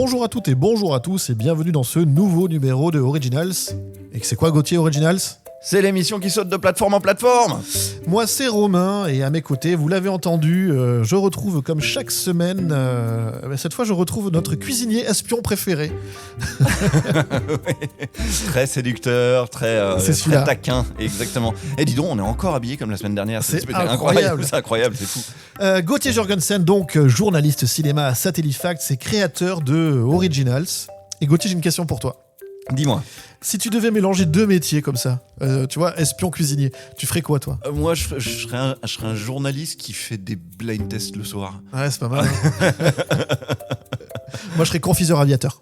Bonjour à toutes et bonjour à tous et bienvenue dans ce nouveau numéro de Originals. Et c'est quoi Gauthier Originals ? C'est l'émission qui saute de plateforme en plateforme. Moi c'est Romain et à mes côtés, vous l'avez entendu, je retrouve comme chaque semaine, cette fois je retrouve notre cuisinier espion préféré. Ouais. Très séducteur, très taquin, exactement. Et dis donc, on est encore habillés comme la semaine dernière. C'est incroyable. C'est incroyable, c'est fou. Gauthier Jorgensen, donc journaliste cinéma à Satellifact et créateur de Originals. Et Gauthier, j'ai une question pour toi. Dis-moi. Si tu devais mélanger deux métiers comme ça, tu vois, espion cuisinier, tu ferais quoi toi ? Moi, je serais un journaliste qui fait des blind tests le soir. Ouais, c'est pas mal. Moi, je serais confiseur aviateur.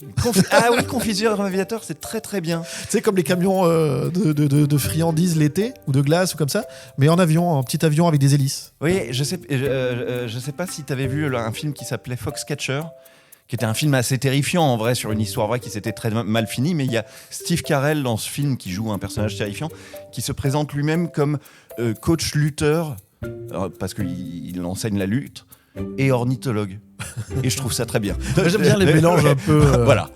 Ah oui, confiseur aviateur, c'est très très bien. Tu sais, comme les camions de friandises l'été, ou de glace, ou comme ça, mais en avion, en petit avion avec des hélices. Oui, je sais pas si t'avais vu un film qui s'appelait Foxcatcher, qui était un film assez terrifiant en vrai, sur une histoire vraie qui s'était très mal finie, mais il y a Steve Carell dans ce film qui joue un personnage terrifiant, qui se présente lui-même comme coach lutteur, parce qu'il enseigne la lutte, et ornithologue. Et je trouve ça très bien. J'aime bien les mélanges un peu... Voilà.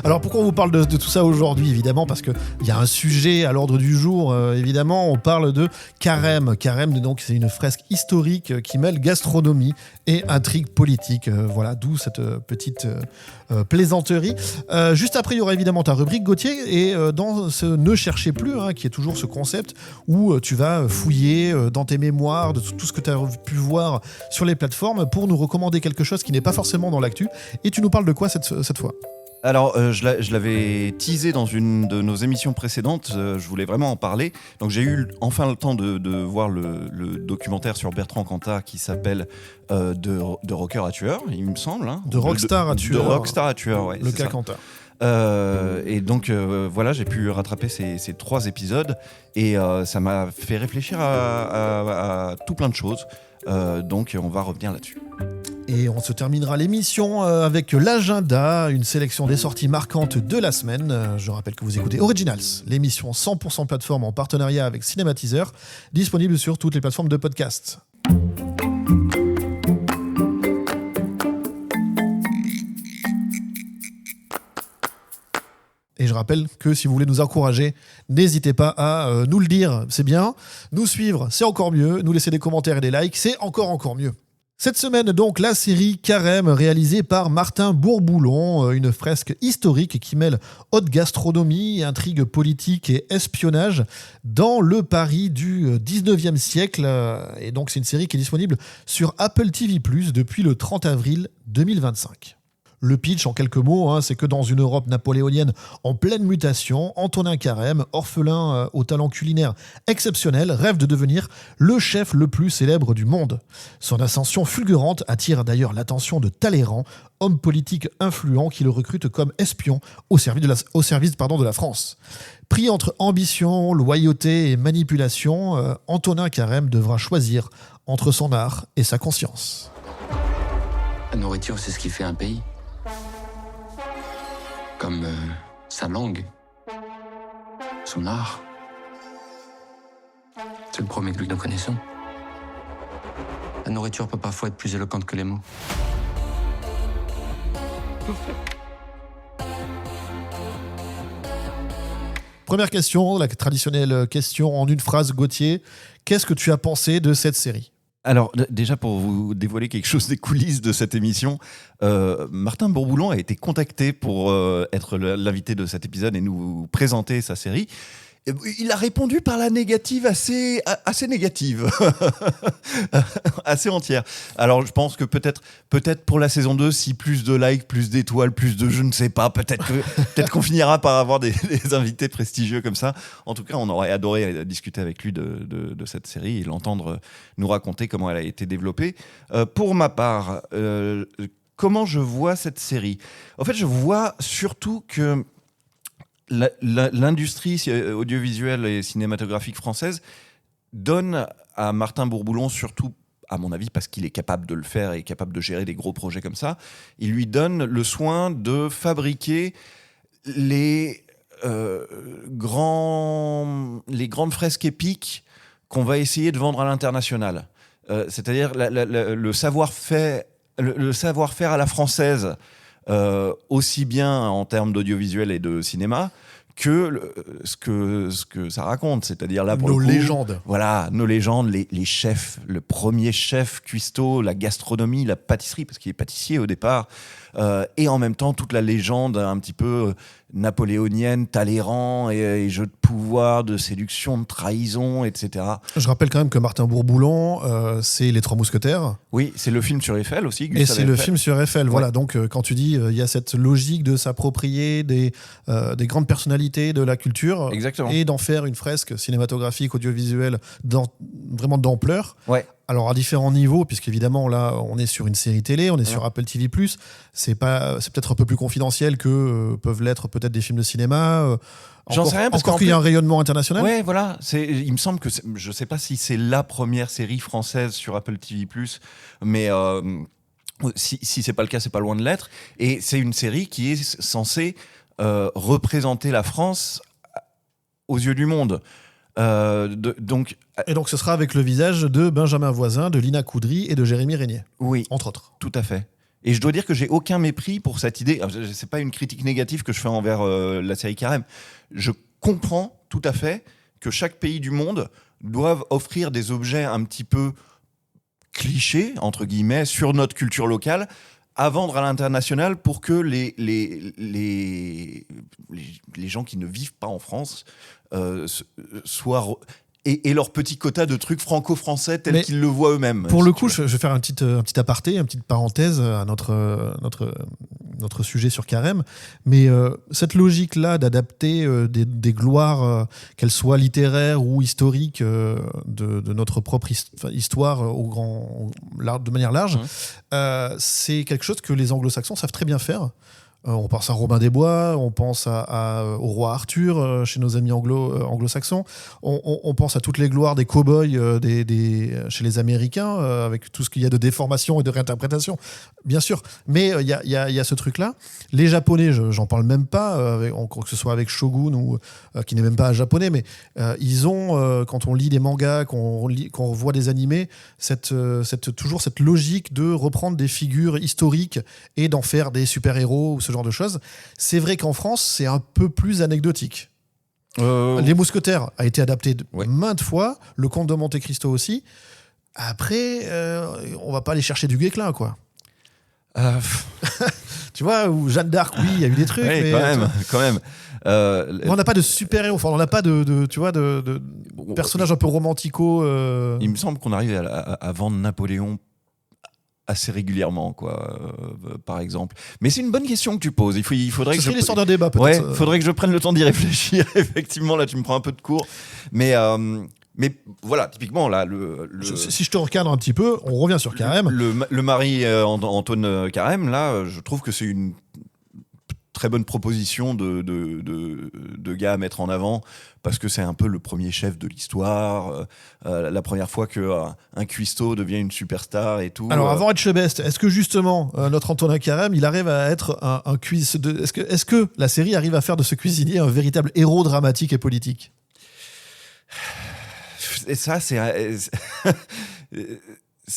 Alors pourquoi on vous parle de tout ça aujourd'hui ? Évidemment parce qu'il y a un sujet à l'ordre du jour. Évidemment, on parle de Carême. Carême, donc, c'est une fresque historique qui mêle gastronomie et intrigue politique. Voilà, d'où cette petite plaisanterie. Juste après, il y aura évidemment ta rubrique, Gauthier. Et dans ce Ne cherchez plus, qui est toujours ce concept où tu vas fouiller dans tes mémoires de tout ce que tu as pu voir sur les plateformes pour nous recommander quelque chose qui n'est pas forcément dans l'actu. Et tu nous parles de quoi cette fois ? Alors, je l'avais teasé dans une de nos émissions précédentes, je voulais vraiment en parler. Donc j'ai eu enfin le temps de voir le documentaire sur Bertrand Cantat qui s'appelle de rocker à tueur, il me semble. De rockstar à tueur. De rockstar à tueur, ouais. Le cas Cantat. Et donc voilà, j'ai pu rattraper ces 3 épisodes et ça m'a fait réfléchir à tout plein de choses. Donc on va revenir là-dessus. Et on se terminera l'émission avec l'agenda, une sélection des sorties marquantes de la semaine. Je rappelle que vous écoutez Originals, l'émission 100% plateforme en partenariat avec Cinématiseur, disponible sur toutes les plateformes de podcast. Et je rappelle que si vous voulez nous encourager, n'hésitez pas à nous le dire, c'est bien. Nous suivre, c'est encore mieux. Nous laisser des commentaires et des likes, c'est encore mieux. Cette semaine, donc, la série Carême, réalisée par Martin Bourboulon, une fresque historique qui mêle haute gastronomie, intrigue politique et espionnage dans le Paris du 19e siècle. Et donc, c'est une série qui est disponible sur Apple TV+, depuis le 30 avril 2025. Le pitch, en quelques mots, c'est que dans une Europe napoléonienne en pleine mutation, Antonin Carême, orphelin au talent culinaire exceptionnel, rêve de devenir le chef le plus célèbre du monde. Son ascension fulgurante attire d'ailleurs l'attention de Talleyrand, homme politique influent qui le recrute comme espion au service de la France. Pris entre ambition, loyauté et manipulation, Antonin Carême devra choisir entre son art et sa conscience. La nourriture, c'est ce qui fait un pays. Comme sa langue, son art. C'est le premier que nous connaissons. La nourriture peut parfois être plus éloquente que les mots. Première question, la traditionnelle question en une phrase, Gauthier. Qu'est-ce que tu as pensé de cette série ? Alors déjà pour vous dévoiler quelque chose des coulisses de cette émission, Martin Bourboulon a été contacté pour être l'invité de cet épisode et nous présenter sa série. Il a répondu par la négative assez négative, assez entière. Alors je pense que peut-être pour la saison 2, si plus de likes, plus d'étoiles, plus de je ne sais pas, peut-être qu'on finira par avoir des invités prestigieux comme ça. En tout cas, on aurait adoré discuter avec lui de cette série et l'entendre nous raconter comment elle a été développée. Pour ma part, comment je vois cette série ? En fait, je vois surtout que l'industrie audiovisuelle et cinématographique française donne à Martin Bourboulon, surtout à mon avis parce qu'il est capable de le faire et capable de gérer des gros projets comme ça, il lui donne le soin de fabriquer les grandes fresques épiques qu'on va essayer de vendre à l'international. C'est-à-dire le savoir-faire à la française, aussi bien en termes d'audiovisuel et de cinéma que ce que ça raconte, c'est-à-dire là pour Nos le coup, légendes. voilà, nos légendes, les chefs, le premier chef cuistot, la gastronomie, la pâtisserie, parce qu'il est pâtissier au départ, et en même temps toute la légende un petit peu napoléonienne, Talleyrand, et jeux de pouvoir, de séduction, de trahison, etc. Je rappelle quand même que Martin Bourboulon, c'est Les Trois Mousquetaires. Oui, c'est le film sur Eiffel aussi. Et Gustave c'est le Eiffel. film sur Eiffel. Ouais. Voilà, donc quand tu dis il y a cette logique de s'approprier des grandes personnalités de la culture Exactement. et d'en faire une fresque cinématographique, audiovisuelle, vraiment d'ampleur. Ouais. Alors à différents niveaux, puisqu'évidemment là on est sur une série télé, on est sur Apple TV+, c'est peut-être un peu plus confidentiel que peuvent l'être peut-être des films de cinéma. J'en sais rien, parce encore qu'en qu'il y a plus- un rayonnement international. Ouais, voilà. Il me semble que je sais pas si c'est la première série française sur Apple TV+, mais si c'est pas le cas, c'est pas loin de l'être. Et c'est une série qui est censée représenter la France aux yeux du monde. Donc, Et donc ce sera avec le visage de Benjamin Voisin, de Lina Coudry et de Jérémy Régnier, oui, entre autres. tout à fait. Et je dois dire que j'ai aucun mépris pour cette idée. Alors, c'est pas une critique négative que je fais envers la série Carême. Je comprends tout à fait que chaque pays du monde doive offrir des objets un petit peu clichés, entre guillemets, sur notre culture locale, à vendre à l'international pour que les gens qui ne vivent pas en France soient et leur petit quota de trucs franco-français tels Mais qu'ils le voient eux-mêmes. Pour si le tu coup, veux. je vais faire un petit aparté, une petite parenthèse à notre sujet sur Carême. Mais cette logique-là d'adapter des gloires, qu'elles soient littéraires ou historiques, de notre propre histoire de manière large, c'est quelque chose que les anglo-saxons savent très bien faire. On pense à Robin des Bois, on pense au roi Arthur chez nos amis anglo-saxons, on pense à toutes les gloires des cow-boys chez les Américains, avec tout ce qu'il y a de déformation et de réinterprétation, bien sûr. Mais il y a ce truc-là. Les Japonais, j'en parle même pas, que ce soit avec Shogun ou qui n'est même pas japonais, mais ils ont, quand on lit des mangas, qu'on voit des animés, toujours cette logique de reprendre des figures historiques et d'en faire des super-héros ou ce genre de choses. C'est vrai qu'en France, c'est un peu plus anecdotique. Les Mousquetaires a été adapté maintes fois, le Comte de Monte Cristo aussi. Après, on va pas aller chercher du Guesclin, quoi. Tu vois, ou Jeanne d'Arc, oui, il y a eu des trucs. Oui, mais quand même. on n'a pas de super-héros, enfin, on n'a pas de personnages un peu romantico. Il me semble qu'on arrive à vendre Napoléon assez régulièrement, quoi, par exemple. Mais c'est une bonne question que tu poses. Il faudrait Ce que serait l'histoire d'un débat, peut-être. Ouais, faudrait que je prenne le temps d'y réfléchir. Effectivement, là, tu me prends un peu de cours. Mais voilà, typiquement, là, Si je te recadre un petit peu, on revient sur Carême. le mari Antoine Carême, là, je trouve que c'est une très bonne proposition de gars à mettre en avant, parce que c'est un peu le premier chef de l'histoire, la première fois qu'un cuistot devient une superstar et tout. Alors, avant Etchebest, est-ce que justement, notre Antonin Carême, il arrive à être un cuisinier est-ce que la série arrive à faire de ce cuisinier un véritable héros dramatique et politique ? Et ça, c'est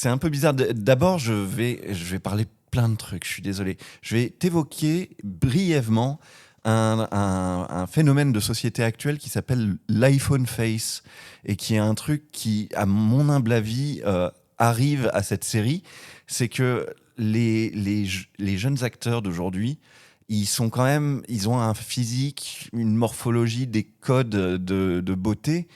un peu bizarre. D'abord, je vais parler plein de trucs, je suis désolé. Je vais t'évoquer brièvement un phénomène de société actuelle qui s'appelle l'iPhone Face, et qui est un truc qui, à mon humble avis, arrive à cette série. C'est que les jeunes acteurs d'aujourd'hui, ils ont un physique, une morphologie, des codes de beauté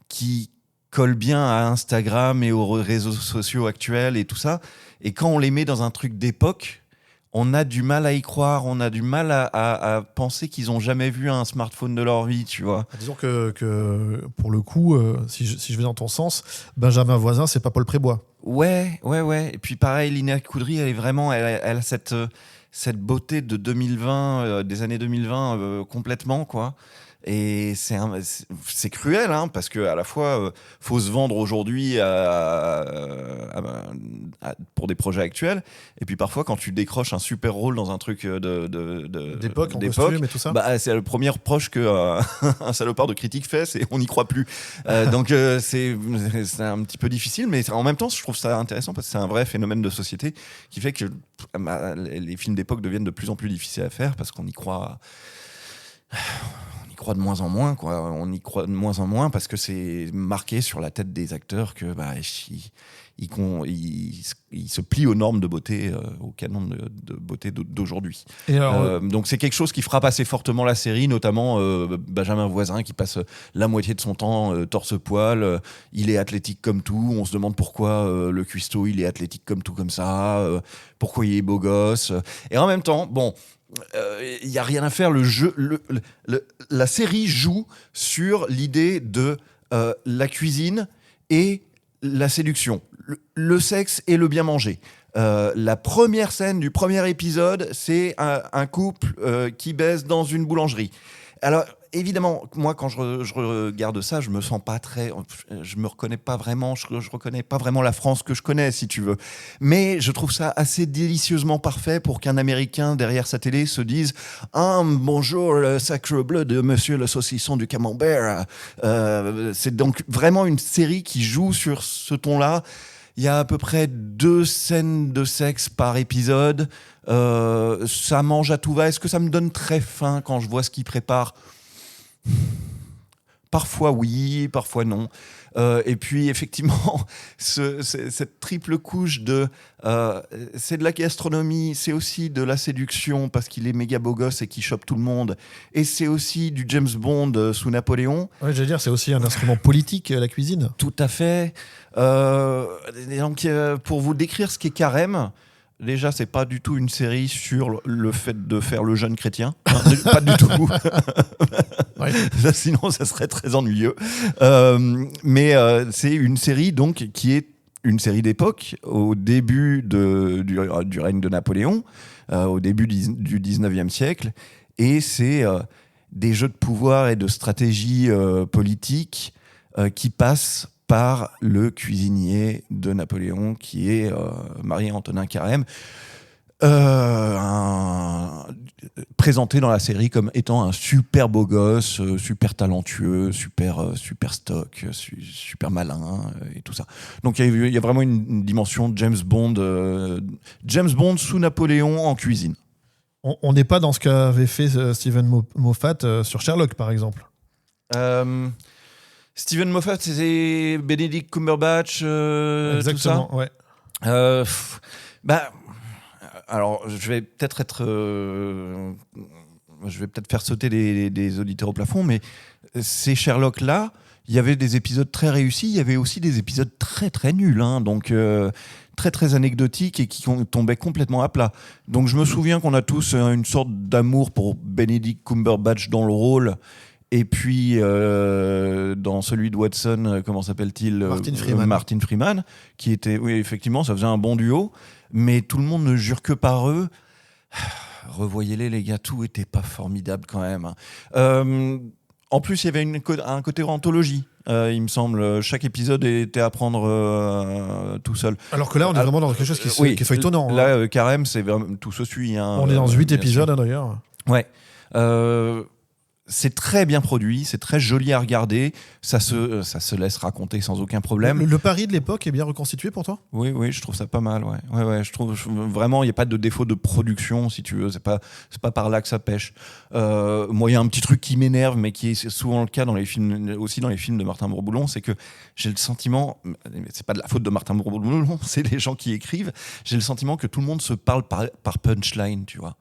qui collent bien à Instagram et aux réseaux sociaux actuels et tout ça. Et quand on les met dans un truc d'époque, on a du mal à y croire, on a du mal à penser qu'ils ont jamais vu un smartphone de leur vie, tu vois. Disons que pour le coup, si je vais dans ton sens, Benjamin Voisin, c'est pas Paul Prébois. Ouais. Et puis pareil, Lina Coudry, elle a cette beauté de 2020, des années 2020 complètement, quoi. Et c'est cruel, hein, parce que à la fois, faut se vendre aujourd'hui pour des projets actuels, et puis parfois, quand tu décroches un super rôle dans un truc d'époque, en costume et tout ça. Bah, c'est le premier reproche que un salopard de critique fait, c'est on n'y croit plus. Donc c'est un petit peu difficile, mais en même temps, je trouve ça intéressant parce que c'est un vrai phénomène de société qui fait que les films d'époque deviennent de plus en plus difficiles à faire parce qu'on y croit. On y croit de moins en moins, quoi. On y croit de moins en moins parce que c'est marqué sur la tête des acteurs que ils se plient aux normes de beauté, au canon de beauté d'aujourd'hui. Et alors, Donc c'est quelque chose qui frappe assez fortement la série, notamment Benjamin Voisin qui passe la moitié de son temps torse-poil. Il est athlétique comme tout. On se demande pourquoi le cuistot il est athlétique comme tout comme ça. Pourquoi il est beau gosse. Et en même temps, bon. Il n'y a rien à faire. La série joue sur l'idée de la cuisine et la séduction, le sexe et le bien manger. La première scène du premier épisode, c'est un couple qui baise dans une boulangerie. Alors, évidemment, moi, quand je regarde ça, je me sens pas je me reconnais pas vraiment, je reconnais pas vraiment la France que je connais, si tu veux. Mais je trouve ça assez délicieusement parfait pour qu'un Américain derrière sa télé se dise « Ah, bonjour, le sacre bleu de monsieur le saucisson du camembert ». C'est donc vraiment une série qui joue sur ce ton-là. Il y a à peu près 2 scènes de sexe par épisode. Ça mange à tout va. Est-ce que ça me donne très faim quand je vois ce qu'ils préparent ? Parfois oui, parfois non. Et puis effectivement, cette triple couche c'est de la gastronomie, c'est aussi de la séduction parce qu'il est méga beau gosse et qu'il chope tout le monde. Et c'est aussi du James Bond sous Napoléon. Ouais, j'allais dire, c'est aussi un instrument politique, la cuisine. Tout à fait. Donc, pour vous décrire ce qu'est Carême, déjà, c'est pas du tout une série sur le fait de faire le jeune chrétien. Pas du tout. Ouais. Sinon, ça serait très ennuyeux. Mais c'est une série donc qui est une série d'époque au début du règne de Napoléon, au début du 19e siècle. Et c'est des jeux de pouvoir et de stratégie politique qui passent par le cuisinier de Napoléon, qui est Marie-Antonin Carême, présenté dans la série comme étant un super beau gosse, super talentueux, super stock, super malin et tout ça. Donc il y a vraiment une dimension James Bond sous Napoléon en cuisine. On n'est pas dans ce qu'avait fait Steven Moffat sur Sherlock, par exemple. Steven Moffat, c'est Benedict Cumberbatch, Exactement, tout ça. ouais. Alors, je vais peut-être faire sauter des auditeurs au plafond, mais ces Sherlock-là, il y avait des épisodes très réussis, il y avait aussi des épisodes très très nuls, hein, donc très très anecdotiques et qui tombaient complètement à plat. Donc je me souviens qu'on a tous une sorte d'amour pour Benedict Cumberbatch dans le rôle. Et puis, dans celui de Watson, comment s'appelle-t-il ? Martin Freeman, qui était, oui, effectivement, ça faisait un bon duo, mais tout le monde ne jure que par eux. Revoyez-les, les gars, tout était pas formidable quand même. En plus, il y avait un côté anthologie, il me semble. Chaque épisode était à prendre tout seul. Alors que là, on est vraiment dans quelque chose qui est feuilletonnant. Là, Carême, c'est vraiment, tout se suit. Hein, on est dans 8 épisodes, hein, d'ailleurs. Ouais. C'est très bien produit, c'est très joli à regarder, ça se laisse raconter sans aucun problème. Le Paris de l'époque est bien reconstitué pour toi ? Oui, je trouve ça pas mal, ouais, je trouve vraiment, il n'y a pas de défaut de production, si tu veux, c'est pas par là que ça pêche. Moi, il y a un petit truc qui m'énerve, mais qui est souvent le cas dans les films, aussi dans les films de Martin Bourboulon, c'est que j'ai le sentiment, c'est pas de la faute de Martin Bourboulon, c'est les gens qui écrivent, j'ai le sentiment que tout le monde se parle par punchline, tu vois.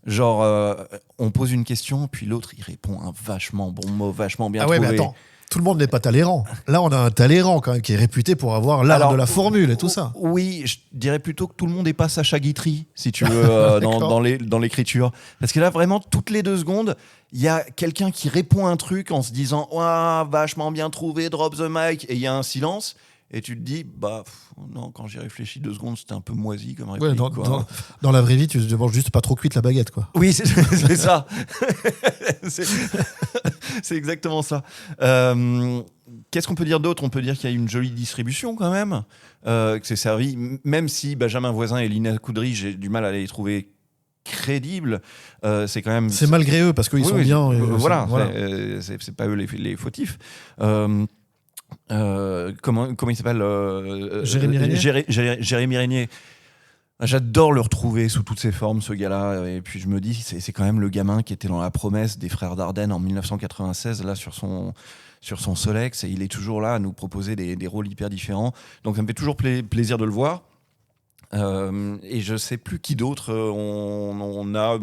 Genre, on pose une question, puis l'autre, il répond un vachement bon mot, vachement bien trouvé. Mais attends, tout le monde n'est pas Talleyrand. Là, on a un Talleyrand quand même qui est réputé pour avoir l'art de la formule et tout ça. Oui, je dirais plutôt que tout le monde n'est pas Sacha Guitry, si tu veux, dans l'écriture. Parce que là, vraiment, toutes les 2 secondes, il y a quelqu'un qui répond un truc en se disant « Ouah, vachement bien trouvé, drop the mic », et il y a un silence. et tu te dis, non, quand j'y réfléchis 2 secondes, c'était un peu moisi comme réplique. Ouais, dans la vraie vie, tu te demandes juste pas trop cuite la baguette, quoi. Oui, c'est ça. C'est exactement ça. Qu'est-ce qu'on peut dire d'autre ? On peut dire qu'il y a une jolie distribution quand même, que c'est servi, même si Benjamin Voisin et Lina Coudry, j'ai du mal à les trouver crédibles. C'est quand même. C'est malgré eux parce qu'ils sont bien. Voilà. C'est pas eux les fautifs. Comment il s'appelle Jérémy Régnier. Jérémy Régnier. J'adore le retrouver sous toutes ses formes, ce gars-là. Et puis je me dis, c'est quand même le gamin qui était dans La Promesse des Frères Dardenne en 1996, là sur son Solex, et il est toujours là à nous proposer des rôles hyper différents. Donc ça me fait toujours plaisir de le voir. Et je sais plus qui d'autre on a.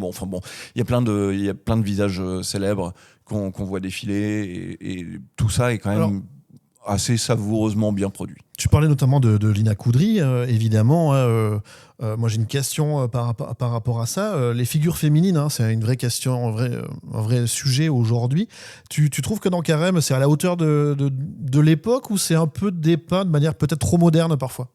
Il y a plein de visages célèbres qu'on voit défiler, et tout ça est quand même assez savoureusement bien produit. Tu parlais notamment de Lina Coudry, évidemment. Moi, j'ai une question par rapport à ça. Les figures féminines, c'est une vraie question, un vrai sujet aujourd'hui. Tu trouves que dans Carême, c'est à la hauteur de l'époque, ou c'est un peu dépeint de manière peut-être trop moderne parfois ?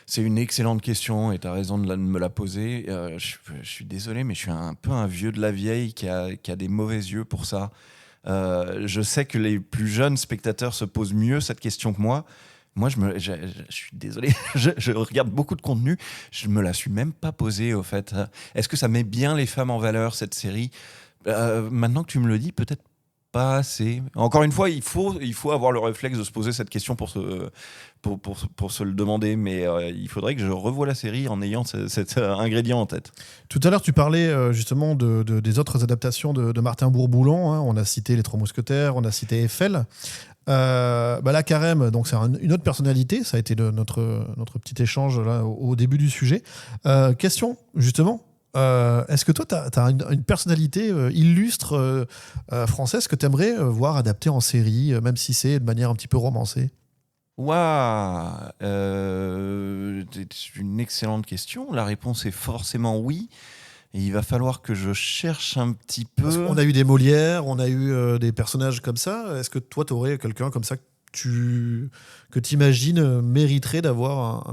C'est une excellente question et tu as raison de me la poser. Je suis désolé, mais je suis un peu un vieux de la vieille qui a des mauvais yeux pour ça. Je sais que les plus jeunes spectateurs se posent mieux cette question que moi. Moi, je suis désolé, je regarde beaucoup de contenu, je me la suis même pas posée, au fait. Est-ce que ça met bien les femmes en valeur, cette série ? Maintenant que tu me le dis, peut-être pas assez. Encore une fois, il faut avoir le réflexe de se poser cette question pour se le demander, mais il faudrait que je revoie la série en ayant cet ingrédient en tête. Tout à l'heure, tu parlais justement des autres adaptations de Martin Bourboulon. On a cité Les Trois Mousquetaires, on a cité Eiffel. La Carême, donc c'est une autre personnalité. Ça a été notre petit échange là, au début du sujet. Question, justement. Est-ce que toi, tu as une personnalité illustre française que tu aimerais voir adaptée en série, même si c'est de manière un petit peu romancée ? Waouh, c'est une excellente question. La réponse est forcément oui. Et il va falloir que je cherche un petit peu. Parce qu'on a eu des Molières, on a eu des personnages comme ça. Est-ce que toi, tu aurais quelqu'un comme ça que tu imagines mériterait d'avoir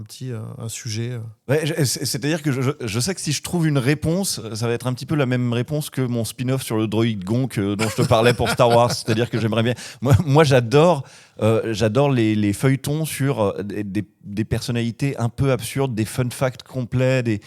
un sujet C'est-à-dire que je sais que si je trouve une réponse, ça va être un petit peu la même réponse que mon spin-off sur le droïde Gonk dont je te parlais pour Star Wars. C'est-à-dire que j'aimerais bien. Moi j'adore les feuilletons sur des personnalités un peu absurdes, des fun facts complets,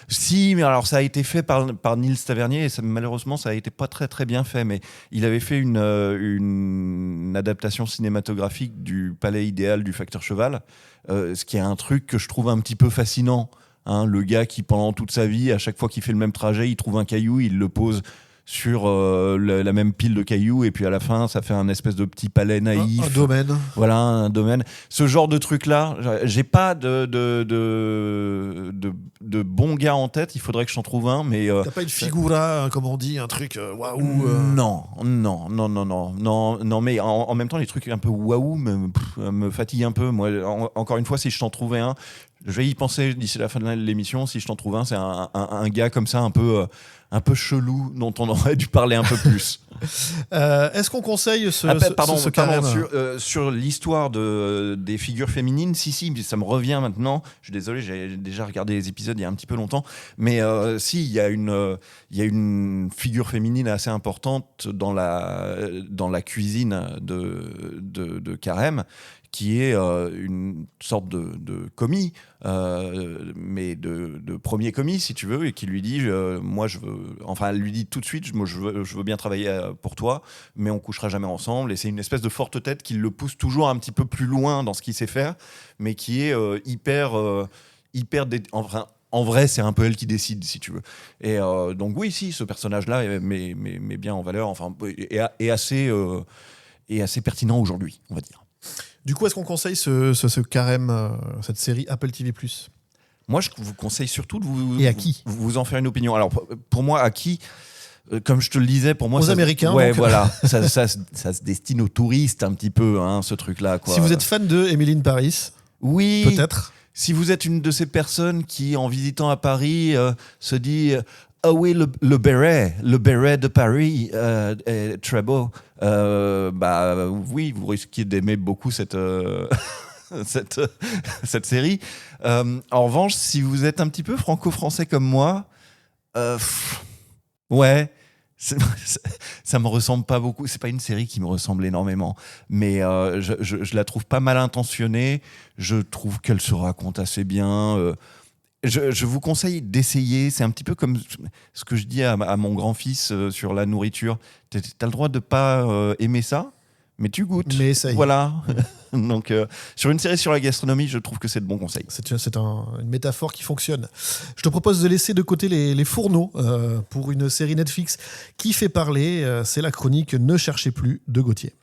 Si, mais alors ça a été fait par Nils Tavernier, et malheureusement ça a été pas très très bien fait, mais il avait fait une adaptation cinématographique du Palais idéal du Facteur Cheval, ce qui est un truc que je trouve un petit peu fascinant. Le gars qui pendant toute sa vie, à chaque fois qu'il fait le même trajet, il trouve un caillou, il le pose sur la même pile de cailloux, et puis à la fin ça fait un espèce de petit palais naïf, un domaine. Voilà, un domaine, ce genre de truc là. J'ai pas de bons gars en tête, il faudrait que j'en trouve un, mais t'as pas une figura, comme on dit, un truc waouh Non, mais en même temps les trucs un peu waouh me fatiguent un peu. Moi, encore une fois, si je t'en trouvais un, je vais y penser d'ici la fin de l'émission. Si je t'en trouve un, c'est un gars comme ça, un peu chelou, dont on aurait dû parler un peu plus. Est-ce qu'on conseille ce Carême sur l'histoire des figures féminines? Si, ça me revient maintenant. Je suis désolé, j'ai déjà regardé les épisodes il y a un petit peu longtemps. Mais si, il y a une figure féminine assez importante dans la cuisine de Carême, qui est une sorte de commis, mais de premier commis, si tu veux, et qui lui dit, elle lui dit tout de suite, je veux bien travailler pour toi, mais on couchera jamais ensemble. Et c'est une espèce de forte tête qui le pousse toujours un petit peu plus loin dans ce qu'il sait faire, mais qui est hyper en vrai, c'est un peu elle qui décide, si tu veux. Et donc oui, si, ce personnage-là met bien en valeur, est assez pertinent aujourd'hui, on va dire. Du coup, est-ce qu'on conseille ce Carême, cette série Apple TV+? Moi, je vous conseille surtout de Et à qui vous en faire une opinion. Alors, pour moi, à qui ? Comme je te le disais, pour moi... Aux Américains. Ouais, donc. voilà. ça se destine aux touristes, un petit peu, ce truc-là, quoi. Si vous êtes fan de Emily in Paris, oui, peut-être. Si vous êtes une de ces personnes qui, en visitant à Paris, se dit Ah oui, le béret de Paris est très beau. Oui, vous risquez d'aimer beaucoup cette série. En revanche, si vous êtes un petit peu franco-français comme moi, ouais, ça me ressemble pas beaucoup. C'est pas une série qui me ressemble énormément, mais je la trouve pas mal intentionnée. Je trouve qu'elle se raconte assez bien. Je vous conseille d'essayer. C'est un petit peu comme ce que je dis à mon grand-fils sur la nourriture. T'as le droit de pas aimer ça, mais tu goûtes. Mais essaye. Voilà. Donc, sur une série sur la gastronomie, je trouve que c'est de bons conseils. C'est une métaphore qui fonctionne. Je te propose de laisser de côté les fourneaux pour une série Netflix qui fait parler. C'est la chronique Ne cherchez plus de Gauthier.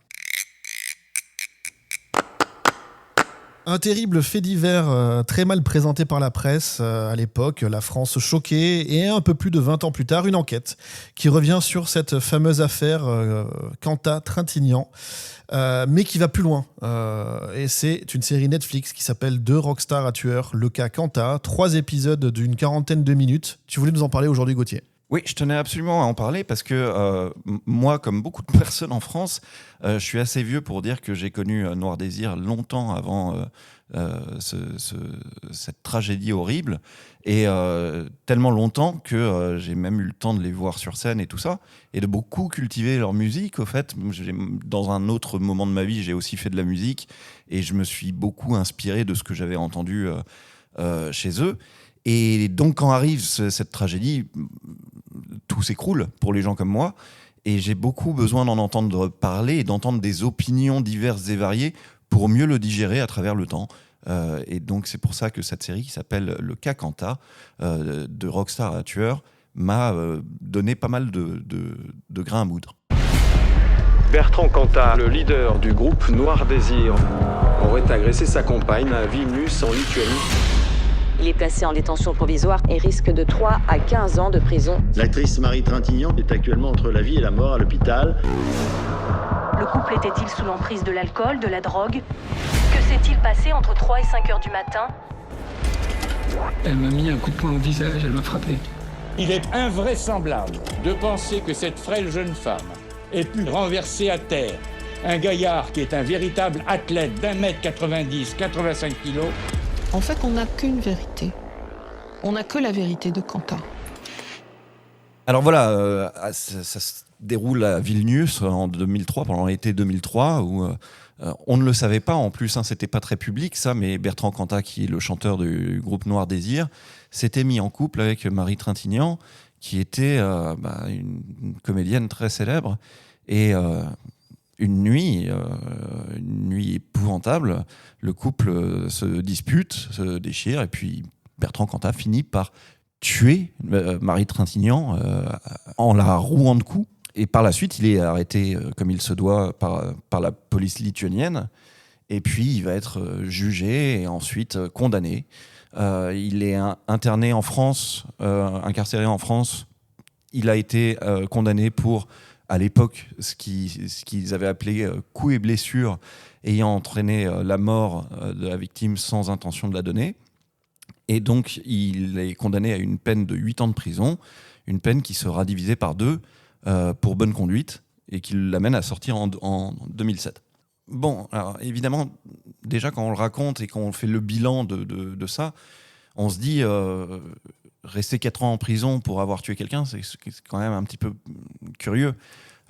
Un terrible fait divers très mal présenté par la presse à l'époque, la France choquée, et un peu plus de 20 ans plus tard, une enquête qui revient sur cette fameuse affaire Cantat-Trintignant, mais qui va plus loin. Et c'est une série Netflix qui s'appelle Deux rockstars à tueur, le cas Cantat, 3 épisodes d'une 40aine de minutes. Tu voulais nous en parler aujourd'hui, Gauthier? Oui, je tenais absolument à en parler parce que moi, comme beaucoup de personnes en France, je suis assez vieux pour dire que j'ai connu Noir Désir longtemps avant cette tragédie horrible, et tellement longtemps que j'ai même eu le temps de les voir sur scène et tout ça, et de beaucoup cultiver leur musique. Au fait, dans un autre moment de ma vie, j'ai aussi fait de la musique, et je me suis beaucoup inspiré de ce que j'avais entendu chez eux. Et donc, quand arrive cette tragédie, tout s'écroule pour les gens comme moi. Et j'ai beaucoup besoin d'en entendre parler et d'entendre des opinions diverses et variées pour mieux le digérer à travers le temps. Et donc, c'est pour ça que cette série qui s'appelle Le cas Cantat, de rockstar à tueur, m'a donné pas mal de grains à moudre. Bertrand Cantat, le leader du groupe Noir Désir, aurait agressé sa compagne à Vilnius, en Lituanie. Il est placé en détention provisoire et risque de 3 à 15 ans de prison. L'actrice Marie Trintignant est actuellement entre la vie et la mort à l'hôpital. Le couple était-il sous l'emprise de l'alcool, de la drogue? Que s'est-il passé entre 3 et 5 heures du matin? Elle m'a mis un coup de poing au visage, elle m'a frappé. Il est invraisemblable de penser que cette frêle jeune femme ait pu renverser à terre un gaillard qui est un véritable athlète d'1m90, 85 kilos. En fait, on n'a qu'une vérité. On n'a que la vérité de Cantat. Alors voilà, ça se déroule à Vilnius en 2003, pendant l'été 2003, où on ne le savait pas en plus, c'était pas très public ça, mais Bertrand Cantat, qui est le chanteur du groupe Noir Désir, s'était mis en couple avec Marie Trintignant, qui était une comédienne très célèbre. Et une nuit épouvantable, le couple se dispute, se déchire, et puis Bertrand Cantat finit par tuer Marie Trintignant en la rouant de coups. Et par la suite, il est arrêté comme il se doit par la police lituanienne, et puis il va être jugé et ensuite condamné. Il est interné en France, incarcéré en France. Il a été condamné pour, à l'époque, ce qu'ils avaient appelé coups et blessures ayant entraîné la mort de la victime sans intention de la donner. Et donc, il est condamné à une peine de 8 ans de prison, une peine qui sera divisée par 2 pour bonne conduite, et qui l'amène à sortir en 2007. Bon, alors évidemment, déjà quand on le raconte et quand on fait le bilan de ça, on se dit... rester 4 ans en prison pour avoir tué quelqu'un, c'est quand même un petit peu curieux.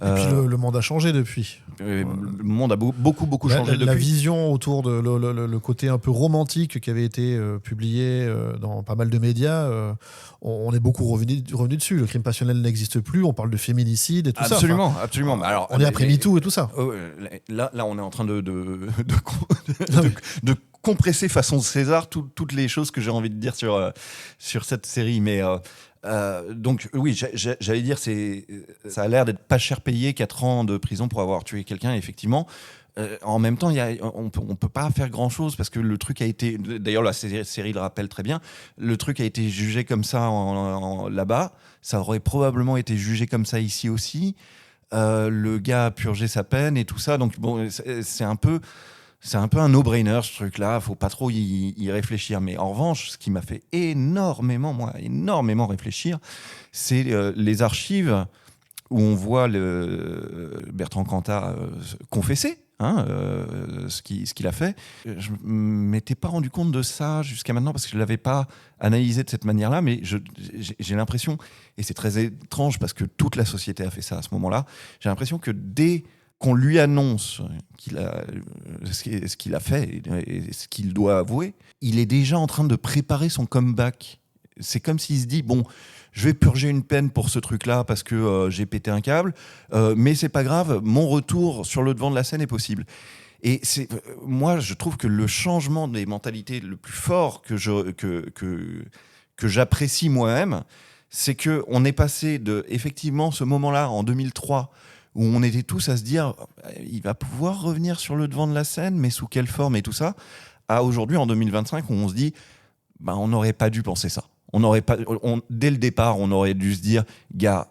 Et puis le monde a changé depuis. Le monde a beaucoup changé depuis. La vision autour de le côté un peu romantique qui avait été publié dans pas mal de médias, on est beaucoup revenu dessus. Le crime passionnel n'existe plus, on parle de féminicide et tout ça. Absolument. Alors, on est après MeToo et tout ça. Là, on est en train de compresser façon César toutes les choses que j'ai envie de dire sur cette série. Mais donc oui, j'allais dire, ça a l'air d'être pas cher payé, 4 ans de prison pour avoir tué quelqu'un, effectivement. En même temps, on peut pas faire grand-chose parce que le truc a été... D'ailleurs, la série le rappelle très bien. Le truc a été jugé comme ça là-bas. Ça aurait probablement été jugé comme ça ici aussi. Le gars a purgé sa peine et tout ça. Donc bon, c'est un peu... c'est un peu un no-brainer ce truc-là, faut pas trop y réfléchir. Mais en revanche, ce qui m'a fait énormément réfléchir, c'est les archives où on voit Bertrand Cantat confesser ce qu'il a fait. Je ne m'étais pas rendu compte de ça jusqu'à maintenant parce que je ne l'avais pas analysé de cette manière-là, mais j'ai l'impression, et c'est très étrange parce que toute la société a fait ça à ce moment-là, j'ai l'impression que dès qu'on lui annonce ce qu'il a fait et ce qu'il doit avouer, il est déjà en train de préparer son comeback. C'est comme s'il se dit, bon, je vais purger une peine pour ce truc-là parce que j'ai pété un câble, mais c'est pas grave, mon retour sur le devant de la scène est possible. Et moi, je trouve que le changement des mentalités le plus fort que j'apprécie moi-même, c'est qu'on est passé de, effectivement, ce moment-là, en 2003, où on était tous à se dire il va pouvoir revenir sur le devant de la scène, mais sous quelle forme et tout ça, à aujourd'hui, en 2025, où on se dit on n'aurait pas dû penser ça. Dès le départ, on aurait dû se dire gars,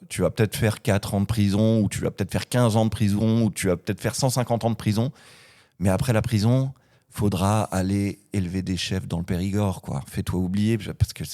tu vas peut-être faire 4 ans de prison, ou tu vas peut-être faire 15 ans de prison, ou tu vas peut-être faire 150 ans de prison, mais après la prison, faudra aller élever des chefs dans le Périgord, quoi. Fais-toi oublier, parce que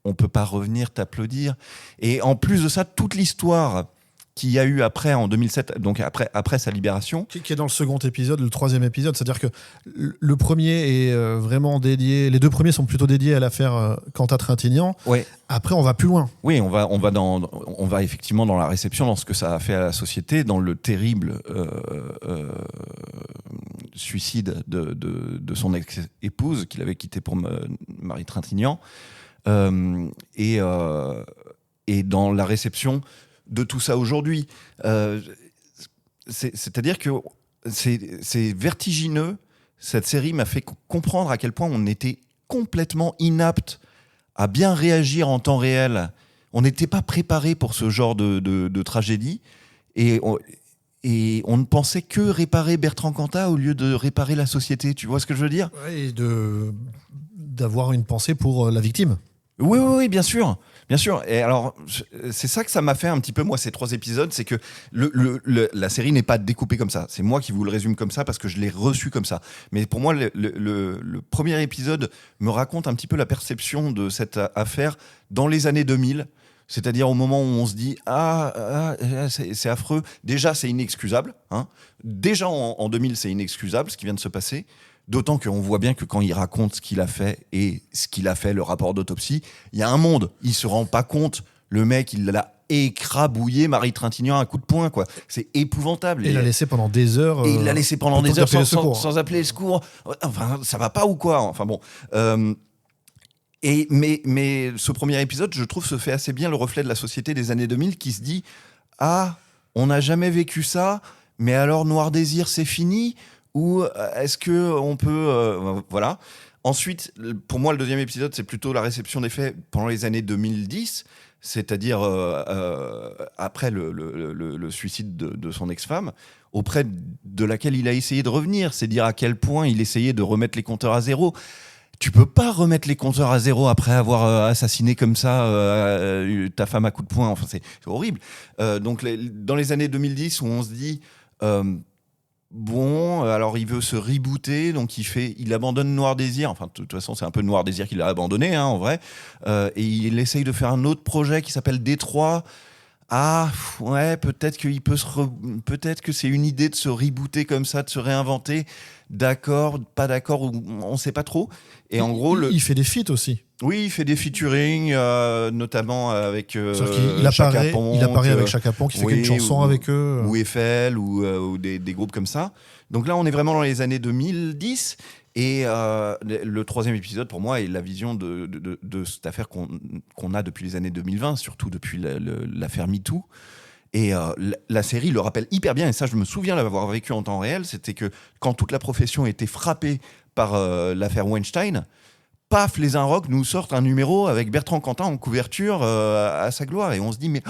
on peut pas revenir t'applaudir. Et en plus de ça, toute l'histoire qu'il y a eu après, en 2007, donc après sa libération. Qui est dans le second épisode, le 3e épisode. C'est-à-dire que le premier est vraiment dédié... Les 2 premiers sont plutôt dédiés à l'affaire Cantat-Trintignant. Ouais. Après, on va plus loin. Oui, on va effectivement dans la réception, dans ce que ça a fait à la société, dans le terrible suicide de son ex-épouse, qu'il avait quitté pour Marie Trintignant. Et dans la réception de tout ça aujourd'hui. C'est-à-dire que c'est vertigineux. Cette série m'a fait comprendre à quel point on était complètement inapte à bien réagir en temps réel. On n'était pas préparé pour ce genre de tragédie. Et on ne pensait que réparer Bertrand Cantat au lieu de réparer la société. Tu vois ce que je veux dire ? Et d'avoir une pensée pour la victime. Oui, bien sûr. Bien sûr. Et alors, c'est ça que ça m'a fait un petit peu, moi, ces 3 épisodes, c'est que la série n'est pas découpée comme ça. C'est moi qui vous le résume comme ça parce que je l'ai reçu comme ça. Mais pour moi, le premier épisode me raconte un petit peu la perception de cette affaire dans les années 2000. C'est-à-dire au moment où on se dit c'est affreux. Déjà, c'est inexcusable. Déjà, en 2000, c'est inexcusable ce qui vient de se passer. D'autant qu'on voit bien que quand il raconte ce qu'il a fait et ce qu'il a fait, le rapport d'autopsie, il y a un monde. Il se rend pas compte. Le mec, il l'a écrabouillé, Marie Trintignant, à un coup de poing, quoi. C'est épouvantable. Et il l'a laissé pendant des heures. Et il l'a laissé pendant des heures sans appeler le secours. Enfin, ça va pas ou quoi ? Enfin bon. Mais ce premier épisode, je trouve, se fait assez bien le reflet de la société des années 2000 qui se dit on n'a jamais vécu ça, mais alors Noir Désir, c'est fini ? Ou est-ce qu'on peut... voilà. Ensuite, pour moi, le 2e épisode, c'est plutôt la réception des faits pendant les années 2010, c'est-à-dire après le suicide de son ex-femme, auprès de laquelle il a essayé de revenir. C'est dire à quel point il essayait de remettre les compteurs à zéro. Tu peux pas remettre les compteurs à zéro après avoir assassiné comme ça ta femme à coups de poing. Enfin, c'est horrible. Donc, dans les années 2010, où on se dit... Bon, alors il veut se rebooter, donc il abandonne Noir Désir. Enfin, de toute façon, c'est un peu Noir Désir qu'il a abandonné, en vrai. Et il essaye de faire un autre projet qui s'appelle Détroit. Peut-être peut-être que c'est une idée de se rebooter comme ça, de se réinventer. D'accord, pas d'accord, on sait pas trop. Et en gros, il fait des feats aussi. Oui, il fait des featuring, notamment avec Chaka Ponk. Il apparaît avec Chaka Ponk, qui fait une chanson avec eux. Ou Eiffel, ou des groupes comme ça. Donc là, on est vraiment dans les années 2010. Et le 3e épisode, pour moi, est la vision de cette affaire qu'on a depuis les années 2020, surtout depuis l'affaire MeToo. Et la série le rappelle hyper bien, et ça, je me souviens l'avoir vécu en temps réel, c'était que quand toute la profession était frappée par l'affaire Weinstein, paf, les Inrocks nous sortent un numéro avec Bertrand Cantat en couverture à sa gloire. Et on se dit, mais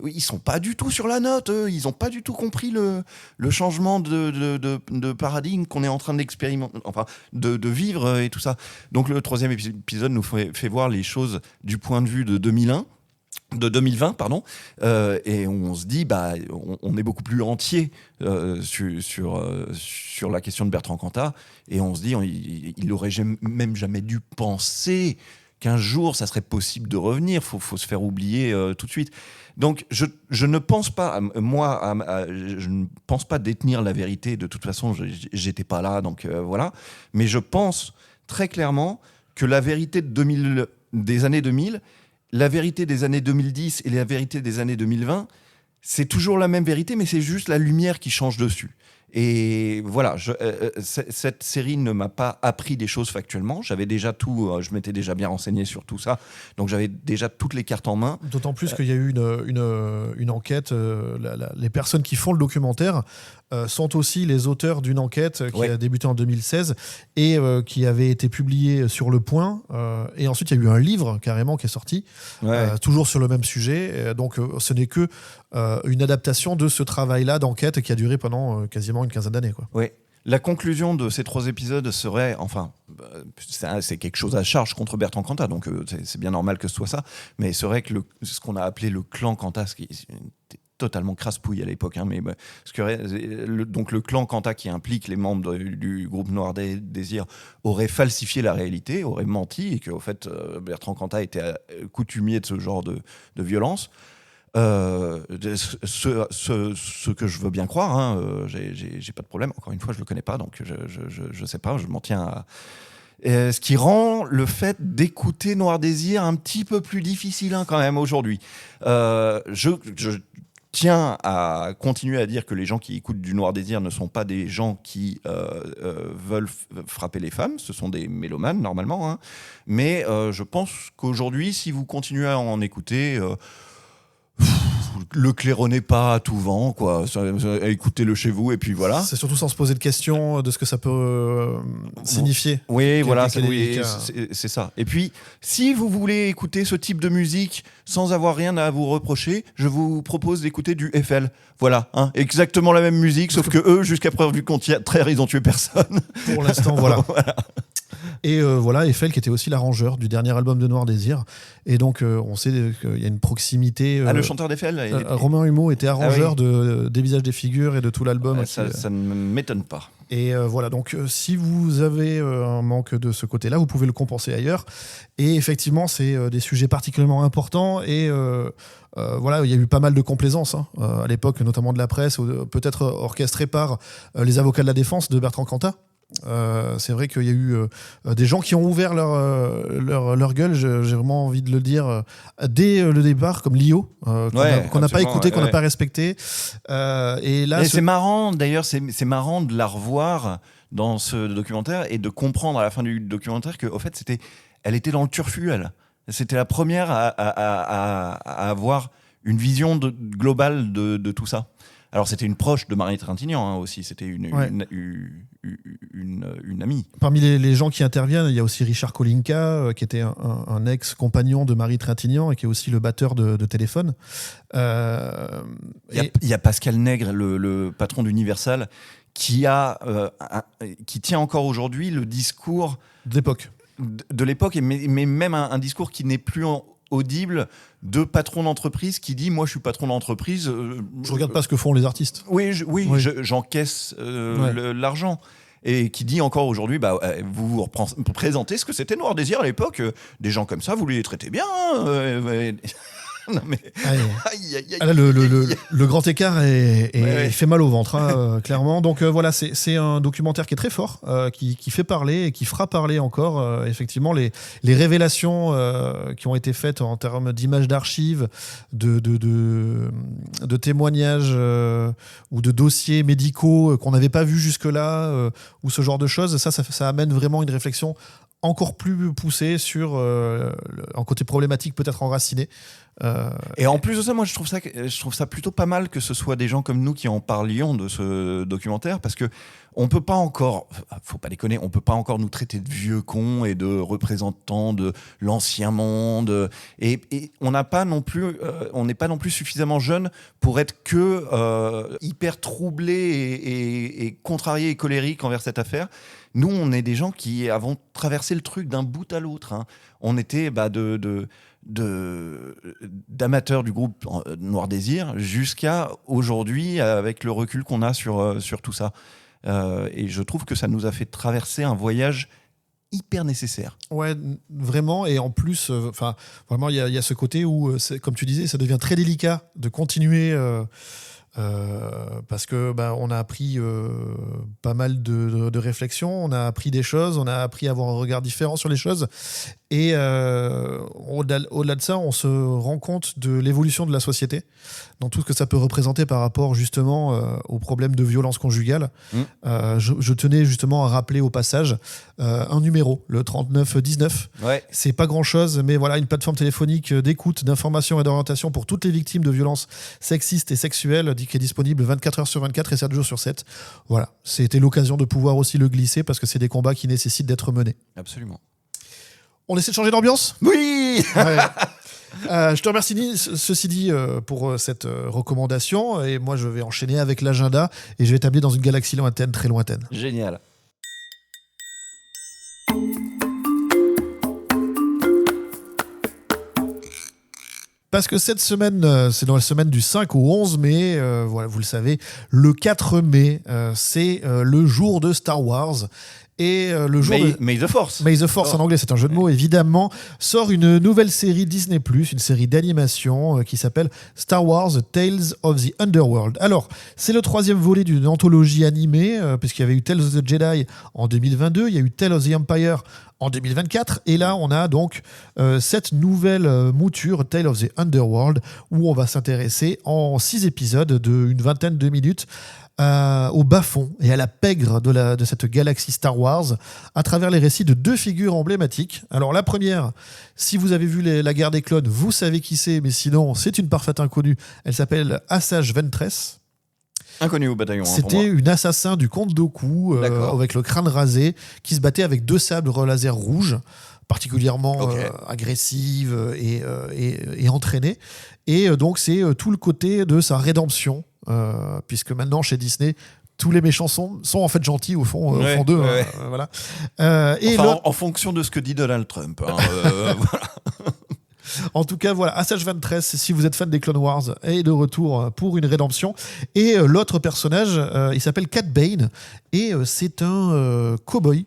ils sont pas du tout sur la note, eux. Ils ont pas du tout compris le changement de paradigme qu'on est en train d'expérimenter, enfin, de vivre et tout ça. Donc le 3e épisode nous fait voir les choses du point de vue de 2001. de 2020, pardon, et on se dit, on est beaucoup plus entier sur la question de Bertrand Cantat, et on se dit, il aurait même jamais dû penser qu'un jour, ça serait possible de revenir. Faut se faire oublier tout de suite. Donc, je ne pense pas, je ne pense pas détenir la vérité. De toute façon, j'étais pas là, donc voilà. Mais je pense très clairement que la vérité des années 2000, la vérité des années 2010 et la vérité des années 2020, c'est toujours la même vérité, mais c'est juste la lumière qui change dessus. Et voilà, cette série ne m'a pas appris des choses factuellement. J'avais déjà tout, je m'étais déjà bien renseigné sur tout ça, donc j'avais déjà toutes les cartes en main. D'autant plus qu'il y a eu une enquête. Les personnes qui font le documentaire sont aussi les auteurs d'une enquête qui a débuté en 2016 et qui avait été publiée sur Le Point. Et ensuite, il y a eu un livre carrément qui est sorti, toujours sur le même sujet. Donc, ce n'est que une adaptation de ce travail-là d'enquête qui a duré pendant quasiment une quinzaine d'années. Oui. La conclusion de ces 3 épisodes serait, c'est quelque chose à charge contre Bertrand Cantat, donc c'est bien normal que ce soit ça, mais serait que ce qu'on a appelé le clan Cantat, ce qui était totalement crasse-pouille à l'époque, hein, mais donc le clan Cantat qui implique les membres du groupe Noir Désir aurait falsifié la réalité, aurait menti, et qu'au fait Bertrand Cantat était coutumier de ce genre de violence. Ce que je veux bien croire, hein, j'ai pas de problème. Encore une fois, je le connais pas, donc je sais pas, je m'en tiens à. Ce qui rend le fait d'écouter Noir Désir un petit peu plus difficile, hein, quand même aujourd'hui. Je tiens à continuer à dire que les gens qui écoutent du Noir Désir ne sont pas des gens qui veulent frapper les femmes, ce sont des mélomanes normalement, hein. Mais je pense qu'aujourd'hui, si vous continuez à en écouter, le claironnez pas à tout vent, quoi. Écoutez-le chez vous et puis voilà. C'est surtout sans se poser de questions de ce que ça peut signifier. Oui, voilà, c'est ça. Et puis, si vous voulez écouter ce type de musique sans avoir rien à vous reprocher, je vous propose d'écouter du FL. Voilà, hein, exactement la même musique, sauf que eux, jusqu'à preuve du contraire, ils ont tué personne. Pour l'instant, voilà. Et voilà, Eiffel qui était aussi l'arrangeur du dernier album de Noir Désir. Et donc, on sait qu'il y a une proximité. Le chanteur d'Eiffel Romain Humeau était arrangeur des Visages des Figures et de tout l'album. Ça ne m'étonne pas. Et voilà, donc si vous avez un manque de ce côté-là, vous pouvez le compenser ailleurs. Et effectivement, c'est des sujets particulièrement importants. Et voilà, il y a eu pas mal de complaisance à l'époque, notamment de la presse, peut-être orchestrée par les avocats de la défense de Bertrand Cantat. C'est vrai qu'il y a eu des gens qui ont ouvert leur gueule, j'ai vraiment envie de le dire, dès le départ, comme Lio, qu'on n'a pas écouté, qu'on n'a pas respecté. Et là, c'est marrant, d'ailleurs, c'est marrant de la revoir dans ce documentaire et de comprendre à la fin du documentaire qu'au fait, elle était dans le turfu, elle. C'était la première à avoir une vision globale de tout ça. Alors, c'était une proche de Marie Trintignant, hein, aussi. C'était une amie. Parmi les gens qui interviennent, il y a aussi Richard Kolinka, qui était un ex-compagnon de Marie Trintignant et qui est aussi le batteur de Téléphone. Il y a Pascal Nègre, le patron d'Universal, qui tient encore aujourd'hui le discours de l'époque, mais même un discours qui n'est plus audible de patron d'entreprise qui dit moi je suis patron d'entreprise, je regarde pas ce que font les artistes, j'encaisse l'argent, et qui dit encore aujourd'hui vous présentez ce que c'était Noir Désir à l'époque, des gens comme ça vous les traitez bien, non mais le grand écart est fait mal au ventre, hein, clairement. Donc voilà, c'est un documentaire qui est très fort, qui fait parler et qui fera parler encore. Effectivement, les révélations qui ont été faites en termes d'images d'archives, de témoignages ou de dossiers médicaux qu'on n'avait pas vus jusque-là, ou ce genre de choses, ça amène vraiment une réflexion encore plus poussée sur un côté problématique peut-être enraciné. Et en plus de ça, moi je trouve ça plutôt pas mal que ce soit des gens comme nous qui en parlions de ce documentaire, parce que On peut pas encore, faut pas déconner, on peut pas encore nous traiter de vieux cons et de représentants de l'ancien monde. Et on n'a pas non plus, on n'est pas non plus suffisamment jeune pour être que hyper troublé et contrarié et colérique envers cette affaire. Nous, on est des gens qui avons traversé le truc d'un bout à l'autre. Hein. On était d'amateurs du groupe Noir Désir jusqu'à aujourd'hui, avec le recul qu'on a sur tout ça. Et je trouve que ça nous a fait traverser un voyage hyper nécessaire. Ouais, vraiment. Et en plus, vraiment, il y a ce côté où, comme tu disais, ça devient très délicat de continuer. Parce que on a appris pas mal de réflexions, on a appris des choses, on a appris à avoir un regard différent sur les choses. Et au-delà de ça, on se rend compte de l'évolution de la société, dans tout ce que ça peut représenter par rapport justement aux problèmes de violence conjugale. Je tenais justement à rappeler au passage un numéro, le 3919. Ouais. C'est pas grand-chose, mais voilà, une plateforme téléphonique d'écoute, d'information et d'orientation pour toutes les victimes de violences sexistes et sexuelles, qui est disponible 24 heures sur 24 et 7 jours sur 7. Voilà, c'était l'occasion de pouvoir aussi le glisser, parce que c'est des combats qui nécessitent d'être menés. Absolument. On essaie de changer d'ambiance ? Oui. Ouais. Je te remercie, ceci dit, pour cette recommandation. Et moi, je vais enchaîner avec l'agenda et je vais t'amener dans une galaxie lointaine, très lointaine. Génial. Parce que cette semaine, c'est dans la semaine du 5 au 11 mai, voilà, vous le savez, le 4 mai, c'est le jour de Star Wars. Et le jour May the Force. May the Force en anglais, c'est un jeu de mots évidemment, sort une nouvelle série Disney+, une série d'animation qui s'appelle Star Wars Tales of the Underworld. Alors, c'est le 3e volet d'une anthologie animée, puisqu'il y avait eu Tales of the Jedi en 2022, il y a eu Tales of the Empire en 2024, et là on a donc cette nouvelle mouture Tales of the Underworld, où on va s'intéresser en 6 épisodes d'une vingtaine de minutes au bas-fond et à la pègre de cette galaxie Star Wars, à travers les récits de 2 figures emblématiques. Alors la première, si vous avez vu la guerre des clones, vous savez qui c'est, mais sinon c'est une parfaite inconnue. Elle s'appelle Asajj Ventress. Inconnu au bataillon. C'était une assassin du comte Dooku, avec le crâne rasé, qui se battait avec 2 sabres laser rouges, particulièrement agressive et entraînée. Et donc c'est tout le côté de sa rédemption, puisque maintenant chez Disney, tous les méchants sont en fait gentils au fond d'eux. Ouais. Voilà. En fonction de ce que dit Donald Trump. Hein, voilà. En tout cas, voilà, Asajj Ventress, si vous êtes fan des Clone Wars, est de retour pour une rédemption. Et l'autre personnage, il s'appelle Cad Bane, et c'est un cow-boy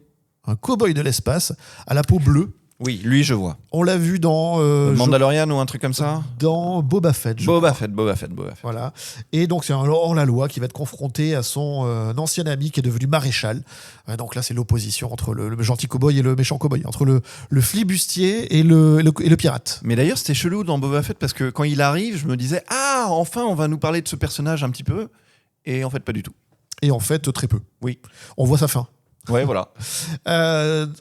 de l'espace, à la peau bleue. Oui, lui, je vois. On l'a vu dans... Mandalorian ou un truc comme ça ? Dans Boba Fett. Boba Fett. Voilà. Et donc, c'est un hors-la-loi qui va être confronté à son ancien ami qui est devenu maréchal. Donc là, c'est l'opposition entre le gentil cow-boy et le méchant cow-boy, entre le flibustier et le pirate. Mais d'ailleurs, c'était chelou dans Boba Fett, parce que quand il arrive, je me disais « Ah, enfin, on va nous parler de ce personnage un petit peu ». Et en fait, pas du tout. Et en fait, très peu. Oui. On voit sa fin. Ouais, voilà.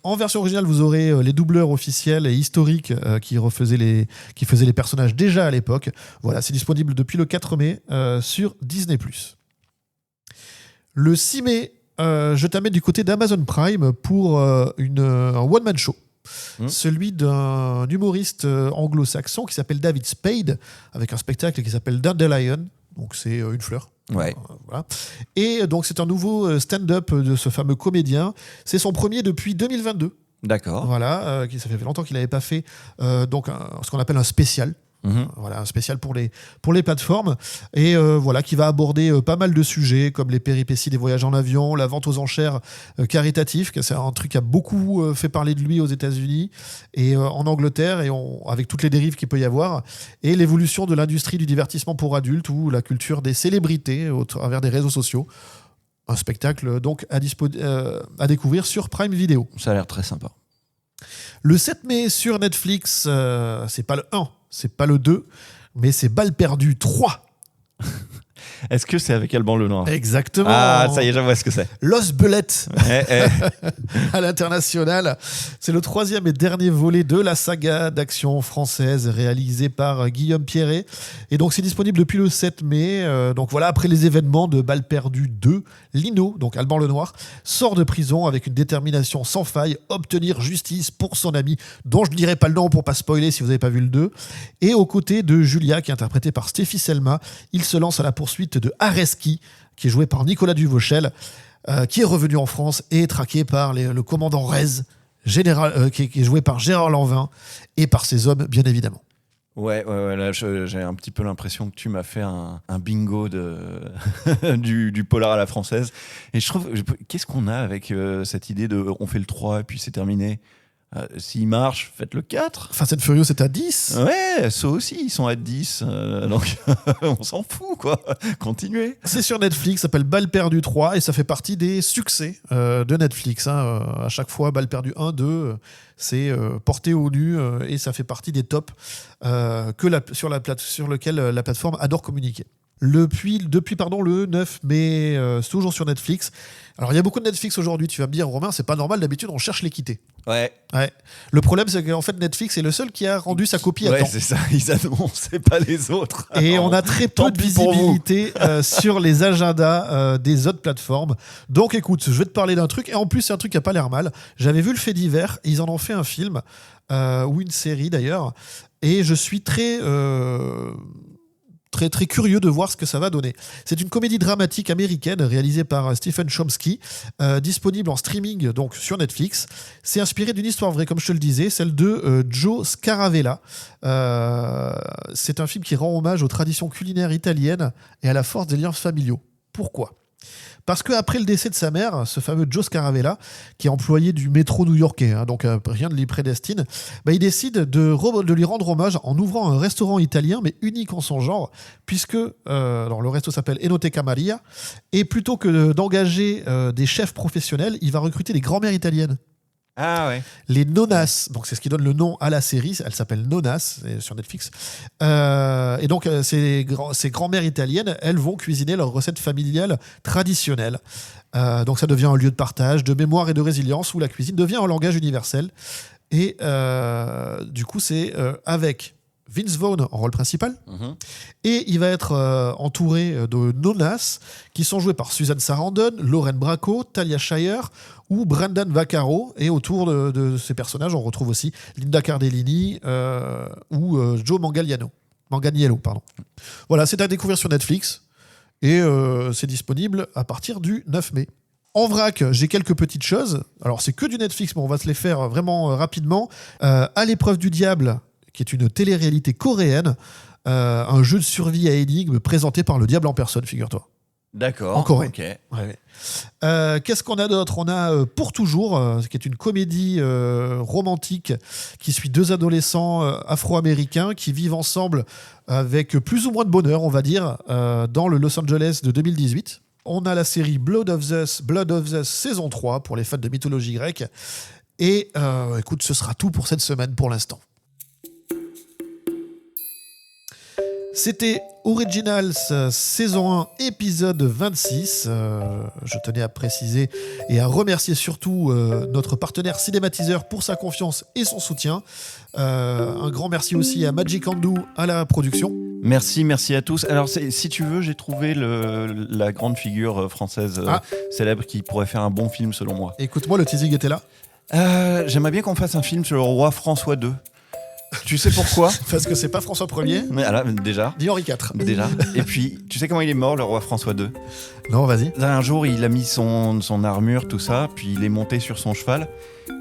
En version originale, vous aurez les doubleurs officiels et historiques qui faisaient les personnages déjà à l'époque. Voilà, c'est disponible depuis le 4 mai sur Disney+. Le 6 mai, je t'amène du côté d'Amazon Prime pour un one-man show. Celui d'un humoriste anglo-saxon qui s'appelle David Spade, avec un spectacle qui s'appelle Dandelion. Donc c'est une fleur. Ouais. Voilà. Et donc c'est un nouveau stand-up de ce fameux comédien. C'est son premier depuis 2022. D'accord. Voilà, ça fait longtemps qu'il n'avait pas fait ce qu'on appelle un spécial. Voilà, un spécial pour les plateformes, et voilà, qui va aborder pas mal de sujets comme les péripéties des voyages en avion, la vente aux enchères caritative, c'est un truc qui a beaucoup fait parler de lui aux États-Unis et en Angleterre, et avec toutes les dérives qu'il peut y avoir, et l'évolution de l'industrie du divertissement pour adultes ou la culture des célébrités au travers des réseaux sociaux. Un spectacle donc à découvrir sur Prime Video. Ça a l'air très sympa. Le 7 mai sur Netflix, c'est pas le 1, c'est pas le 2, mais c'est Balles perdues 3. Est-ce que c'est avec Alban Lenoir ? Exactement. Ah, ça y est, je vois ce que c'est. Los Belettes Eh. à l'international. C'est le 3e et dernier volet de la saga d'action française réalisée par Guillaume Pierret. Et donc, c'est disponible depuis le 7 mai. Donc voilà, après les événements de Balles perdues 2, Lino, donc Alban Lenoir, sort de prison avec une détermination sans faille, obtenir justice pour son ami, dont je ne dirai pas le nom pour pas spoiler si vous n'avez pas vu le 2. Et aux côtés de Julia, qui est interprétée par Stéphie Selma, il se lance à la poursuite de Areski, qui est joué par Nicolas Duvauchel, qui est revenu en France et est traqué par le commandant Rez, qui est joué par Gérard Lanvin, et par ses hommes, bien évidemment. Ouais, là, j'ai un petit peu l'impression que tu m'as fait un bingo du polar à la française. Et je trouve, qu'est-ce qu'on a avec cette idée de on fait le 3 et puis c'est terminé ? S'il marche, faites le 4. Fast and Furious est à 10. Ouais, ça aussi, ils sont à 10. Donc, on s'en fout, quoi. Continuez. C'est sur Netflix, ça s'appelle Balles perdues 3 et ça fait partie des succès de Netflix. À chaque fois, Balles perdues 1, 2, c'est porté au nu et ça fait partie des tops sur lequel la plateforme adore communiquer. Depuis le 9 mai, c'est toujours sur Netflix. Alors, il y a beaucoup de Netflix aujourd'hui. Tu vas me dire, Romain, c'est pas normal. D'habitude, on cherche l'équité. Ouais. Le problème, c'est qu'en fait, Netflix est le seul qui a rendu sa copie à temps. Ouais, c'est ça. Ils annoncent, c'est pas les autres. Et on a très peu de visibilité sur les agendas des autres plateformes. Donc, écoute, je vais te parler d'un truc. Et en plus, c'est un truc qui a pas l'air mal. J'avais vu le fait divers. Ils en ont fait un film, ou une série d'ailleurs. Et je suis très curieux de voir ce que ça va donner. C'est une comédie dramatique américaine réalisée par Stephen Chomsky, disponible en streaming donc sur Netflix. C'est inspiré d'une histoire vraie, comme je te le disais, celle de Joe Scaravella. C'est un film qui rend hommage aux traditions culinaires italiennes et à la force des liens familiaux. Pourquoi ? Parce qu'après le décès de sa mère, ce fameux Joe Scaravella, qui est employé du métro new-yorkais, donc rien ne l'y prédestine, il décide de lui rendre hommage en ouvrant un restaurant italien, mais unique en son genre, puisque le resto s'appelle Enoteca Maria, et plutôt que d'engager des chefs professionnels, il va recruter des grand-mères italiennes. Ah ouais. Les Nonas, donc c'est ce qui donne le nom à la série, elle s'appelle Nonas, c'est sur Netflix. Et donc ces grand-mères italiennes, elles vont cuisiner leurs recettes familiales traditionnelles. Donc ça devient un lieu de partage, de mémoire et de résilience où la cuisine devient un langage universel. Et du coup, c'est avec Vince Vaughn en rôle principal. Et il va être entouré de Nonas qui sont joués par Susan Sarandon, Lauren Bracco, Talia Shire ou Brendan Vaccaro. Et autour de ces personnages, on retrouve aussi Linda Cardellini ou Joe Manganiello. Voilà, c'est à découvrir sur Netflix et c'est disponible à partir du 9 mai. En vrac, j'ai quelques petites choses. Alors, c'est que du Netflix, mais on va se les faire vraiment rapidement. À l'épreuve du diable, qui est une télé-réalité coréenne, un jeu de survie à énigmes présenté par le diable en personne, figure-toi. D'accord. En Corée. Ok. Ouais. Qu'est-ce qu'on a d'autre ? On a Pour toujours, qui est une comédie romantique qui suit deux adolescents afro-américains qui vivent ensemble avec plus ou moins de bonheur, on va dire, dans le Los Angeles de 2018. On a la série Blood of Zeus saison 3 pour les fans de mythologie grecque. Et écoute, ce sera tout pour cette semaine pour l'instant. C'était Originals saison 1 épisode 26. Je tenais à préciser et à remercier surtout notre partenaire Cinématiseur pour sa confiance et son soutien. Un grand merci aussi à Magic Andou à la production. Merci à tous. Alors, si tu veux, j'ai trouvé la grande figure française célèbre qui pourrait faire un bon film selon moi. Écoute-moi, le teasing était là. J'aimerais bien qu'on fasse un film sur le roi François II. Tu sais pourquoi ? Parce que c'est pas François Ier. Mais alors, déjà. Ni Henri IV. Déjà. Et puis, tu sais comment il est mort, le roi François II ? Non, vas-y. Un jour, il a mis son armure, tout ça, puis il est monté sur son cheval,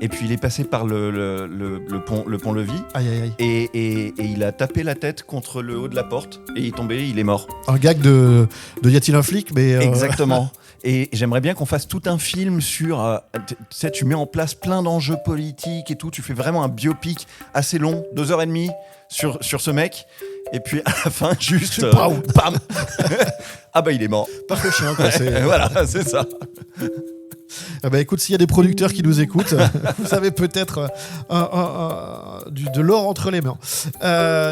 et puis il est passé par le pont-levis, aïe, aïe, aïe. Et il a tapé la tête contre le haut de la porte, et il est tombé, il est mort. Un gag de Y a-t-il un flic, mais Exactement. Et j'aimerais bien qu'on fasse tout un film sur... tu sais, tu mets en place plein d'enjeux politiques et tout. Tu fais vraiment un biopic assez long, 2h30, sur ce mec. Et puis à la fin, juste... Bam. Ah bah il est mort. Par le chien, quoi. Voilà, c'est ça. Ah bah écoute, s'il y a des producteurs qui nous écoutent, vous avez peut-être de l'or entre les mains.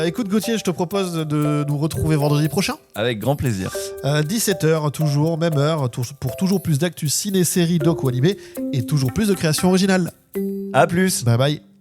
Écoute Gauthier, je te propose de nous retrouver vendredi prochain. Avec grand plaisir. 17h, toujours, même heure, pour toujours plus d'actu ciné, séries, doc ou animé, et toujours plus de créations originales. À plus. Bye bye.